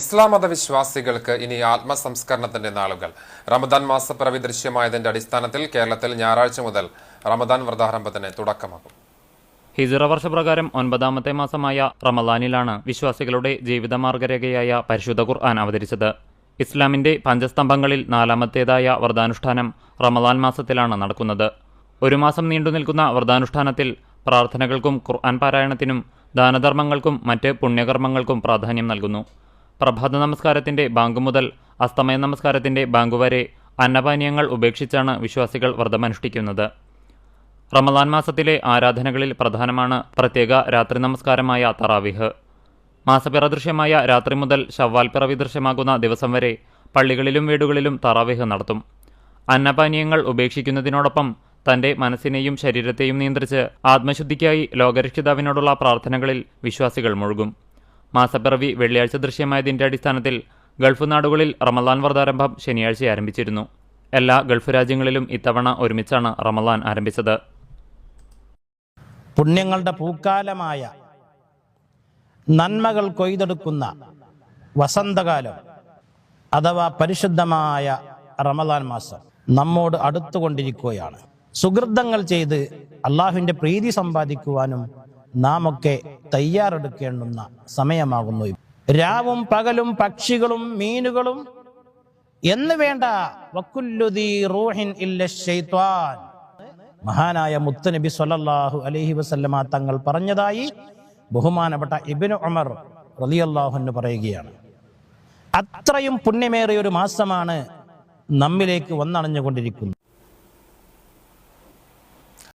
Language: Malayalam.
ഇസ്ലാം മതവിശ്വാസികൾക്ക് ഇനി ആത്മസംസ്കരണത്തിന്റെ നാളുകൾ. റമദാൻ മാസപ്പിറവി ദൃശ്യമായതിന്റെ അടിസ്ഥാനത്തിൽ കേരളത്തിൽ ഞായറാഴ്ച മുതൽ റമദാൻ വ്രതാരംഭത്തിന് തുടക്കമാകും. ഹിജ്റ വർഷപ്രകാരം 9ാമത്തെ മാസമായ റമദാനിലാണ് വിശ്വാസികളുടെ ജീവിതമാർഗരേഖയായ പരിശുദ്ധ ഖുർആൻ അവതരിച്ചത്. ഇസ്ലാമിന്റെ പഞ്ചസ്തംഭങ്ങളിൽ 4ാമത്തേതായ വ്രതാനുഷ്ഠാനം റമദാൻ മാസത്തിലാണ് നടക്കുന്നത്. ഒരു മാസം നീണ്ടുനിൽക്കുന്ന വ്രതാനുഷ്ഠാനത്തിൽ പ്രാർത്ഥനകൾക്കും ഖുർആൻ പാരായണത്തിനും ദാനധർമ്മങ്ങൾക്കും മറ്റ് പുണ്യകർമ്മങ്ങൾക്കും പ്രാധാന്യം നൽകുന്നു. പ്രഭാത നമസ്കാരത്തിന്റെ ബാങ്ക് മുതൽ അസ്തമയ നമസ്കാരത്തിന്റെ ബാങ്ക് വരെ അന്നപാനീയങ്ങൾ ഉപേക്ഷിച്ചാണ് വിശ്വാസികൾ വ്രതമനുഷ്ഠിക്കുന്നത്. റമദാൻ മാസത്തിലെ ആരാധനകളിൽ പ്രധാനമാണ് പ്രത്യേക രാത്രി നമസ്കാരമായ തറാവിഹ്. മാസപ്പിറ ദൃശ്യമായ രാത്രി മുതൽ ശവ്വാൽ പിറവി ദൃശ്യമാകുന്ന ദിവസം വരെ പള്ളികളിലും വീടുകളിലും തറാവിഹ് നടത്തും. അന്നപാനീയങ്ങൾ ഉപേക്ഷിക്കുന്നതിനോടൊപ്പം തന്റെ മനസ്സിനെയും ശരീരത്തെയും നിയന്ത്രിച്ച് ആത്മശുദ്ധിക്കായി ലോകരക്ഷിതാവിനോടുള്ള പ്രാർത്ഥനകളിൽ വിശ്വാസികൾ മുഴുകും. മാസപ്പിറവി വെള്ളിയാഴ്ച ദൃശ്യമായതിന്റെ അടിസ്ഥാനത്തിൽ ഗൾഫ് നാടുകളിൽ റമദാൻ വ്രതാരംഭം ശനിയാഴ്ച ആരംഭിച്ചിരുന്നു. എല്ലാ ഗൾഫ് രാജ്യങ്ങളിലും ഇത്തവണ ഒരുമിച്ചാണ് റമദാൻ ആരംഭിച്ചത്. പുണ്യങ്ങളുടെ പൂക്കാലമായ നന്മകൾ കൊയ്തെടുക്കുന്ന വസന്തകാലം അഥവാ പരിശുദ്ധമായ റമദാൻ മാസം നമ്മോട് അടുത്തുകൊണ്ടിരിക്കുകയാണ്. സുഹൃതങ്ങൾ ചെയ്ത് അള്ളാഹുവിൻ്റെ പ്രീതി സമ്പാദിക്കുവാനും നാം ഒക്കെ തയ്യാറെടുക്കേണ്ടുന്ന സമയമാകുന്നു. രാവും പകലും പക്ഷികളും മീനുകളും എന്ന് വേണ്ട വക്കുല്ലുദീ റൂഹിൻ ഇല്ല ശൈത്വാൻ, മഹാനായ മുത്തുനബി സ്വല്ലല്ലാഹു അലൈഹി വസല്ലമ തങ്ങൾ പറഞ്ഞതായി ബഹുമാനപ്പെട്ട ഇബ്നു ഉമർ റളിയല്ലാഹു അൻഹു പറയുകയാണ്. അത്രയും പുണ്യമേറിയ ഒരു മാസമാണ് നമ്മിലേക്ക് വന്നണഞ്ഞുകൊണ്ടിരിക്കുന്നത്.